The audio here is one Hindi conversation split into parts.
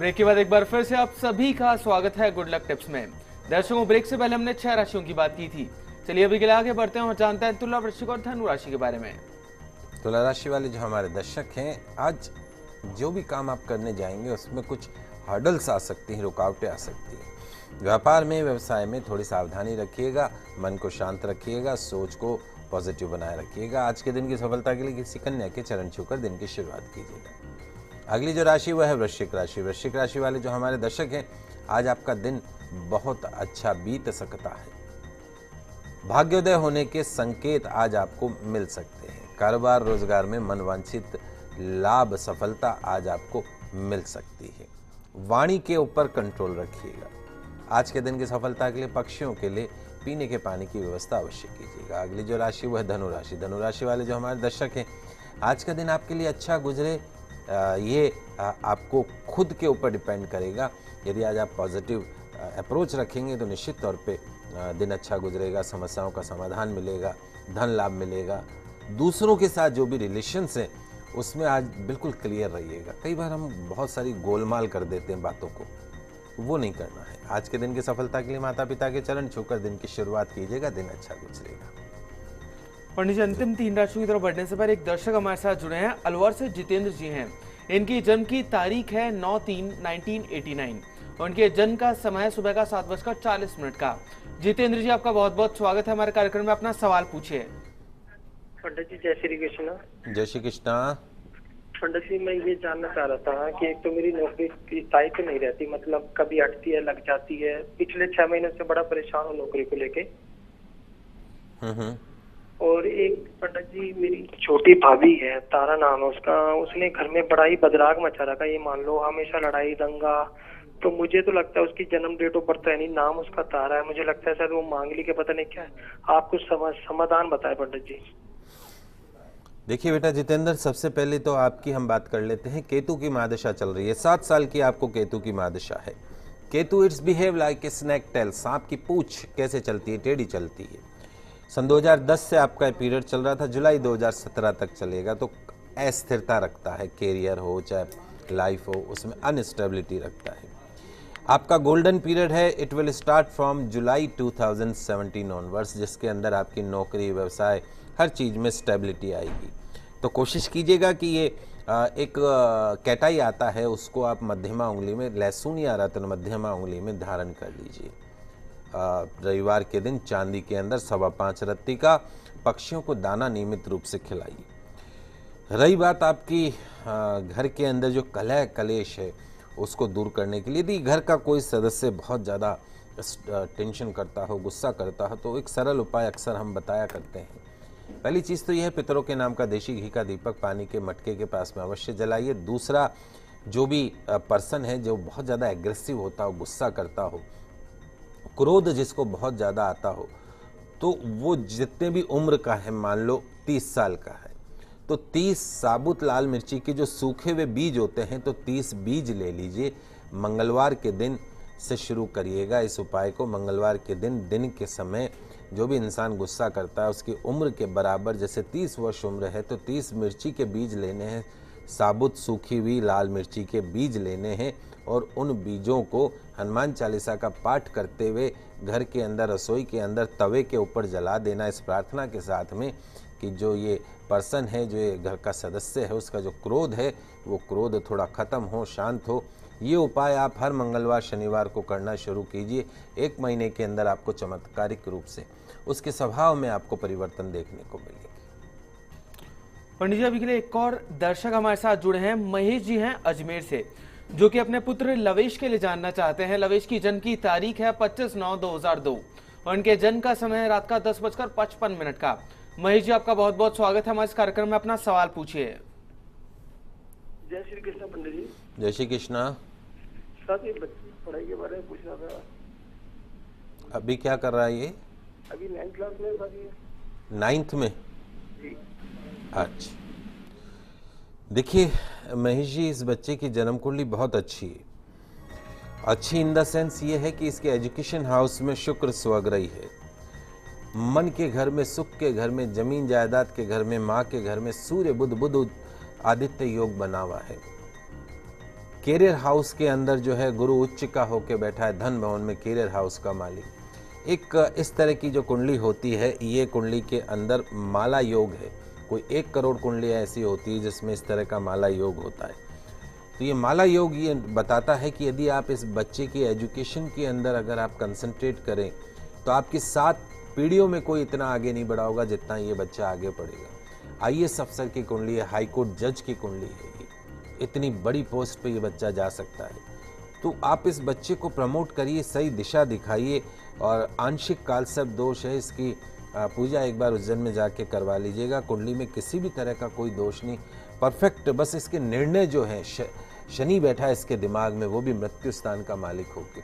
ब्रेक के बाद एक बार फिर से आप सभी का स्वागत है गुड लक टिप्स में। दर्शकों, ब्रेक से पहले हमने 6 राशियों की बात की थी। चलिए अभी के लिए आगे बढ़ते हैं और जानते हैं तुला, वृश्चिक और धनु राशि के बारे में। तुला राशि वाले जो हमारे दर्शक हैं, आज जो भी काम आप करने जाएंगे उसमें कुछ हर्डल्स आ सकती हैं, रुकावटें आ सकती हैं। व्यापार में, व्यवसाय में थोड़ी सावधानी रखिएगा, मन को शांत रखिएगा, सोच को पॉजिटिव बनाए रखिएगा। आज के दिन की सफलता के लिए किसी कन्या के चरण छूकर दिन की शुरुआत कीजिएगा। अगली जो राशि वह है वृश्चिक राशि। वृश्चिक राशि वाले जो हमारे दर्शक हैं, आज आपका दिन बहुत अच्छा बीत सकता है। भाग्योदय होने के संकेत आज आपको मिल सकते हैं। कारोबार रोजगार में मनवांछित लाभ, सफलता आज आपको मिल सकती है। वाणी के ऊपर कंट्रोल रखिएगा। आज के दिन की सफलता के लिए पक्षियों के लिए पीने के पानी की व्यवस्था अवश्य कीजिएगा। अगली जो राशि वह है धनु राशि। धनु राशि वाले जो हमारे दर्शक हैं, आज का दिन आपके लिए अच्छा गुजरे ये आपको खुद के ऊपर डिपेंड करेगा। यदि आज आप पॉजिटिव अप्रोच रखेंगे तो निश्चित तौर पे दिन अच्छा गुजरेगा, समस्याओं का समाधान मिलेगा, धन लाभ मिलेगा। दूसरों के साथ जो भी रिलेशंस हैं उसमें आज बिल्कुल क्लियर रहिएगा। कई बार हम बहुत सारी गोलमाल कर देते हैं बातों को, वो नहीं करना है। आज के दिन की सफलता के लिए माता पिता के चरण छूकर दिन की शुरुआत कीजिएगा, दिन अच्छा गुजरेगा। पंडित जी, अंतिम 3 राशियों की तरफ बढ़ने से पहले एक दर्शक हमारे साथ जुड़े हैं। अलवर से जितेंद्र जी हैं। इनकी जन्म की तारीख है 9/3/1989 और इनके जन्म का समय सुबह का 7:40 का। जितेंद्र जी, आपका बहुत बहुत स्वागत है हमारे कार्यक्रम में। अपना सवाल पूछिए। पंडित जी जय श्री कृष्ण। जय श्री कृष्णा। पंडित जी, मैं ये जानना चाह रहा था कि एक तो मेरी नौकरी की स्थायी तो नहीं रहती, मतलब कभी अटती है, लग जाती है। पिछले 6 महीनों से बड़ा परेशान हूँ नौकरी को लेके। और एक पंडित जी, मेरी छोटी भाभी है, तारा नाम है उसका। उसने घर में बड़ा ही बदराग मचा रखा, ये मान लो हमेशा लड़ाई दंगा। तो मुझे तो लगता है उसकी जन्म डेट ऑफ बर्थ है नहीं, नाम उसका तारा है। मुझे लगता है शायद वो मांगलिक है, पता नहीं क्या है। आप कुछ समाधान बताए पंडित जी। देखिए बेटा जितेंद्र, सबसे पहले तो आपकी हम बात कर लेते हैं। केतु की महादशा चल रही है, 7 साल की आपको केतु की महादशा है। Ketu its behave like a snake tail. सांप की पूंछ कैसे चलती है, टेढ़ी चलती है। सन 2010 से आपका पीरियड चल रहा था, जुलाई 2017 तक चलेगा। तो अस्थिरता रखता है, कैरियर हो चाहे लाइफ हो, उसमें अनस्टेबिलिटी रखता है। आपका गोल्डन पीरियड है, it will start from July 2017 onwards, जिसके अंदर आपकी नौकरी, व्यवसाय, हर चीज़ में स्टेबिलिटी आएगी। तो कोशिश कीजिएगा कि ये एक कैटाई आता है, उसको आप मध्यमा उंगली में, लहसुन या रत्न मध्यमा उंगली में धारण कर लीजिए। रविवार के दिन चांदी के अंदर 5.25 रत्ती का पक्षियों को दाना नियमित रूप से खिलाइए। रही बात आपकी घर के अंदर जो कलह कलेश है उसको दूर करने के लिए, यदि घर का कोई सदस्य बहुत ज़्यादा टेंशन करता हो, गुस्सा करता हो, तो एक सरल उपाय अक्सर हम बताया करते हैं। पहली चीज़ तो यह है, पितरों के नाम का देशी घी का दीपक पानी के मटके के पास में अवश्य जलाइए। दूसरा, जो भी पर्सन है जो बहुत ज़्यादा एग्रेसिव होता हो, गुस्सा करता हो, क्रोध जिसको बहुत ज़्यादा आता हो, तो वो जितने भी उम्र का है, मान लो 30 साल का है, तो 30 साबुत लाल मिर्ची के जो सूखे हुए बीज होते हैं, तो 30 बीज ले लीजिए। मंगलवार के दिन से शुरू करिएगा इस उपाय को। मंगलवार के दिन के समय जो भी इंसान गुस्सा करता है उसकी उम्र के बराबर, जैसे 30 वर्ष उम्र है तो 30 मिर्ची के बीज लेने हैं, साबुत सूखी हुई लाल मिर्ची के बीज लेने हैं और उन बीजों को हनुमान चालीसा का पाठ करते हुए घर के अंदर, रसोई के अंदर तवे के ऊपर जला देना, इस प्रार्थना के साथ में कि जो ये पर्सन है, जो ये घर का सदस्य है, उसका जो क्रोध है वो क्रोध थोड़ा ख़त्म हो, शांत हो। ये उपाय आप हर मंगलवार शनिवार को करना शुरू कीजिए। 1 महीने के अंदर आपको चमत्कारिक रूप से उसके स्वभाव में आपको परिवर्तन देखने को मिलेगा। पंडित जी, अभी के लिए एक और दर्शक हमारे साथ जुड़े हैं। महेश जी हैं अजमेर से, जो कि अपने पुत्र लवेश के लिए जानना चाहते हैं। लवेश की जन्म की तारीख है 25/9/2002 और इनके जन्म का समय है रात का 10:55 का। महेश जी, आपका बहुत बहुत स्वागत है हमारे इस कार्यक्रम में। अपना सवाल पूछिए। जय श्री कृष्ण पंडित जी। जय श्री कृष्णा। सर, ये बच्चे की पढ़ाई के बारे में पूछना था। अभी क्या कर रहा है ये? अभी 9th क्लास में सर। ये 9th में? जी। अच्छा, देखिए महेश जी, इस बच्चे की जन्म कुंडली बहुत अच्छी है। अच्छी इन द सेंस ये है कि इसके एजुकेशन हाउस में शुक्र स्वग्रही है। मन के घर में, सुख के घर में, जमीन जायदाद के घर में, माँ के घर में सूर्य बुध आदित्य योग बना हुआ है। कैरियर हाउस के अंदर जो है गुरु उच्च का होके बैठा है, धन भवन में कैरियर हाउस का मालिक। एक इस तरह की जो कुंडली होती है, ये कुंडली के अंदर माला योग है। कोई 1 करोड़ कुंडलियाँ ऐसी होती है जिसमें इस तरह का माला योग होता है। तो ये माला योग ये बताता है कि यदि आप इस बच्चे की एजुकेशन के अंदर अगर आप कंसंट्रेट करें तो आपकी 7 पीढ़ियों में कोई इतना आगे नहीं बढ़ा होगा जितना ये बच्चा आगे बढ़ेगा। IAS अफसर की कुंडली है, हाई कोर्ट जज की कुंडली है, ये इतनी बड़ी पोस्ट पे ये बच्चा जा सकता है। तो आप इस बच्चे को प्रमोट करिए, सही दिशा दिखाइए। और आंशिक कालसर्प दोष है, इसकी पूजा एक बार उज्जैन में जाके करवा लीजिएगा। कुंडली में किसी भी तरह का कोई दोष नहीं, परफेक्ट। बस इसके निर्णय जो हैं, शनि बैठा है इसके दिमाग में, वो भी मृत्यु स्थान का मालिक होके,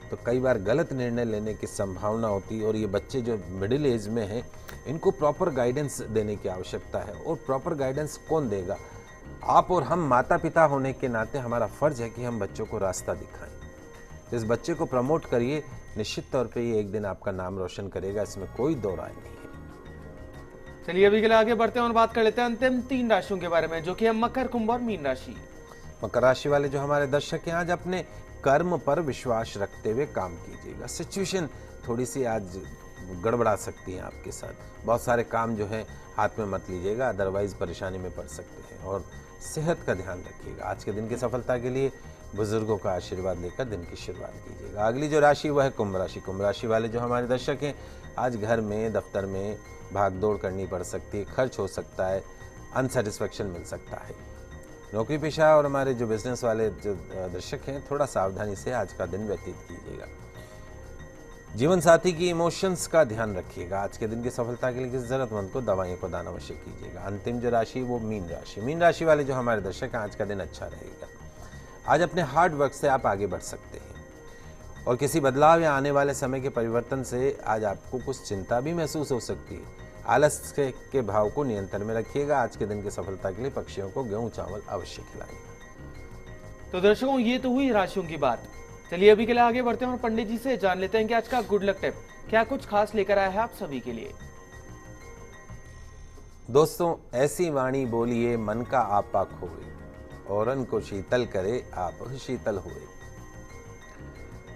तो कई बार गलत निर्णय लेने की संभावना होती है। और ये बच्चे जो मिडिल एज में हैं, इनको प्रॉपर गाइडेंस देने की आवश्यकता है। और प्रॉपर गाइडेंस कौन देगा? आप और हम माता पिता होने के नाते हमारा फर्ज है कि हम बच्चों को रास्ता दिखाएं। तो इस बच्चे को प्रमोट करिए, निश्चित तौर पे ये एक दिन आपका नाम रोशन करेगा, इसमें कोई दो राय नहीं है। चलिए अभी के लिए आगे बढ़ते हैं और बात कर लेते हैं अंतिम 3 राशियों के बारे में, जो कि है मकर, कुंभ और मीन राशि। मकर राशि वाले जो हमारे दर्शक हैं, आज अपने कर्म पर विश्वास रखते हुए काम कीजिएगा। सिचुएशन थोड़ी सी आज गड़बड़ा सकती है आपके साथ, बहुत सारे काम जो है हाथ में मत लीजिएगा, अदरवाइज परेशानी में पड़ सकते हैं। और सेहत का ध्यान रखिएगा। आज के दिन की सफलता के लिए बुजुर्गों का आशीर्वाद लेकर दिन की शुरुआत कीजिएगा। अगली जो राशि वह है कुंभ राशि। कुंभ राशि वाले जो हमारे दर्शक हैं, आज घर में, दफ्तर में भाग दौड़ करनी पड़ सकती है, खर्च हो सकता है, अनसेटिस्फेक्शन मिल सकता है। नौकरी पेशा और हमारे जो बिजनेस वाले जो दर्शक हैं, थोड़ा सावधानी से आज का दिन व्यतीत कीजिएगा। जीवन साथी की इमोशंस का ध्यान रखिएगा। आज के दिन की सफलता के लिए किसी जरूरतमंद को दवाइयों को दान अवश्य कीजिएगा। अंतिम जो राशि वो मीन राशि। मीन राशि वाले जो हमारे दर्शक हैं, आज का दिन अच्छा रहेगा। आज अपने हार्ड वर्क से आप आगे बढ़ सकते हैं और किसी बदलाव या आने वाले समय के परिवर्तन से आज आपको कुछ चिंता भी महसूस हो सकती है। आलस के भाव को नियंत्रण में रखिएगा। आज के दिन की सफलता के लिए पक्षियों को गेहूं चावल अवश्य खिलाइएगा। तो दर्शकों, ये तो हुई राशियों की बात। चलिए अभी के लिए आगे बढ़ते हैं और पंडित जी से जान लेते हैं कि आज का गुड लक टिप क्या कुछ खास लेकर आया है आप सभी के लिए। दोस्तों, ऐसी वाणी बोलिए मन का आपा खोए, औरन को शीतल करे आप शीतल हुए।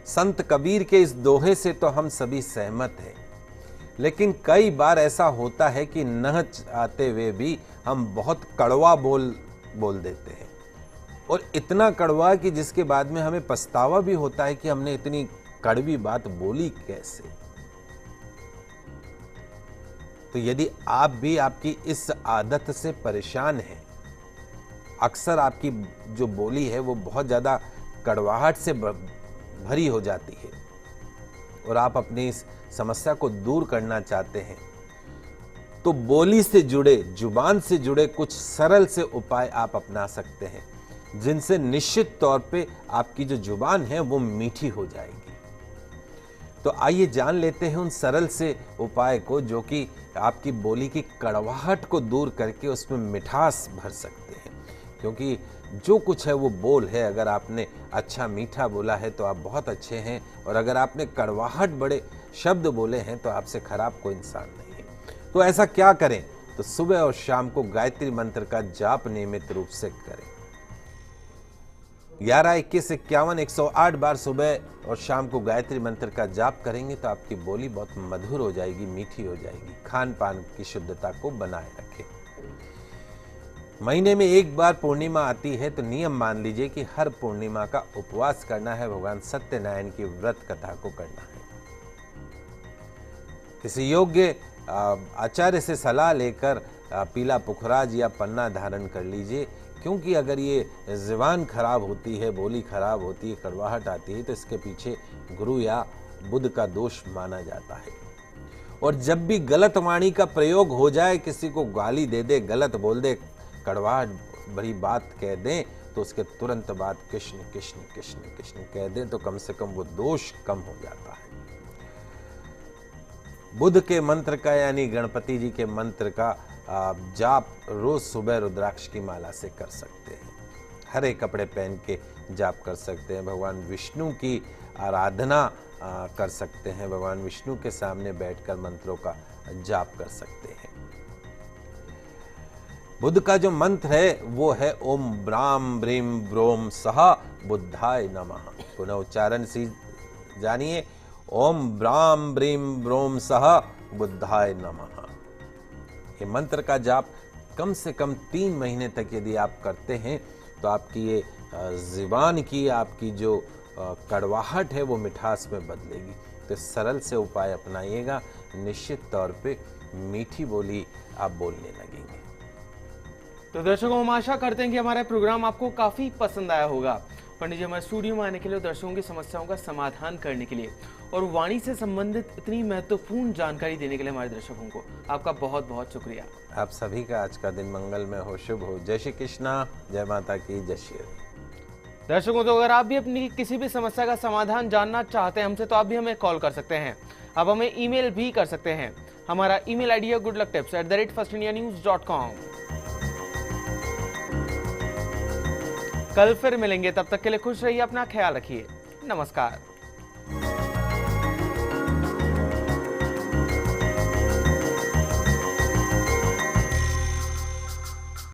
संत कबीर के इस दोहे से तो हम सभी सहमत हैं, लेकिन कई बार ऐसा होता है कि न चाहते हुए भी हम बहुत कड़वा बोल देते हैं, और इतना कड़वा कि जिसके बाद में हमें पछतावा भी होता है कि हमने इतनी कड़वी बात बोली कैसे। तो यदि आप भी आपकी इस आदत से परेशान हैं, अक्सर आपकी जो बोली है वो बहुत ज्यादा कड़वाहट से भरी हो जाती है और आप अपनी इस समस्या को दूर करना चाहते हैं, तो बोली से जुड़े, जुबान से जुड़े कुछ सरल से उपाय आप अपना सकते हैं, जिनसे निश्चित तौर पे आपकी जो जुबान है वो मीठी हो जाएगी। तो आइए जान लेते हैं उन सरल से उपाय को, जो कि आपकी बोली की कड़वाहट को दूर करके उसमें मिठास भर सकते हैं। क्योंकि जो कुछ है वो बोल है। अगर आपने अच्छा मीठा बोला है तो आप बहुत अच्छे हैं, और अगर आपने कड़वाहट बड़े शब्द बोले हैं तो आपसे खराब कोई इंसान नहीं है। तो ऐसा क्या करें? तो सुबह और शाम को गायत्री मंत्र का जाप नियमित रूप से करें। 11, 21, 51, 108 बार सुबह और शाम को गायत्री मंत्र का जाप करेंगे तो आपकी बोली बहुत मधुर हो जाएगी, मीठी हो जाएगी। खान पान की शुद्धता को बनाए रखें। महीने में एक बार पूर्णिमा आती है तो नियम मान लीजिए कि हर पूर्णिमा का उपवास करना है, भगवान सत्यनारायण की व्रत कथा को करना है। किसी योग्य आचार्य से सलाह लेकर पीला पुखराज या पन्ना धारण कर लीजिए, क्योंकि अगर ये ज़ुबान खराब होती है, बोली खराब होती है, कड़वाहट आती है, तो इसके पीछे गुरु या बुध का दोष माना जाता है। और जब भी गलत वाणी का प्रयोग हो जाए, किसी को गाली दे दे, गलत बोल दे, कड़वाहट भरी बात कह दें, तो उसके तुरंत बाद कृष्ण कृष्ण कृष्ण कृष्ण कह दें तो कम से कम वो दोष कम हो जाता है। बुध के मंत्र का यानी गणपति जी के मंत्र का जाप रोज सुबह रुद्राक्ष की माला से कर सकते हैं। हरे कपड़े पहन के जाप कर सकते हैं। भगवान विष्णु की आराधना कर सकते हैं। भगवान विष्णु के सामने बैठकर मंत्रों का जाप कर सकते हैं। बुध का जो मंत्र है वो है ओम ब्राम ब्रीम ब्रोम सहा बुद्धाय नमः। पुनः उच्चारण सी जानिए, ओम ब्राम ब्रीम ब्रोम सह बुद्धाय नमः। ये मंत्र का जाप कम से कम 3 महीने तक यदि आप करते हैं तो आपकी ये ज़ुबान की आपकी जो कड़वाहट है वो मिठास में बदलेगी। तो सरल से उपाय अपनाइएगा, निश्चित तौर पे मीठी बोली आप बोलने लगेंगे। तो दर्शकों, हम आशा करते हैं कि हमारा प्रोग्राम आपको काफी पसंद आया होगा। पंडित जी हमारे स्टूडियो में आने के लिए, दर्शकों की समस्याओं का समाधान करने के लिए और वाणी से संबंधित इतनी महत्वपूर्ण जानकारी देने के लिए हमारे दर्शकों को आपका बहुत बहुत शुक्रिया। आप सभी का आज का दिन मंगलमय हो, शुभ हो। जय श्री कृष्णा, जय माता की, जय श्री राम। दर्शकों, तो अगर आप भी अपनी किसी भी समस्या का समाधान जानना चाहते हैं हमसे, तो आप भी हमें कॉल कर सकते हैं। आप हमें ईमेल भी कर सकते हैं। हमारा ईमेल आईडी है goodlucktips@firstindianews.com। कल फिर मिलेंगे, तब तक के लिए खुश रहिए, अपना ख्याल रखिए। नमस्कार।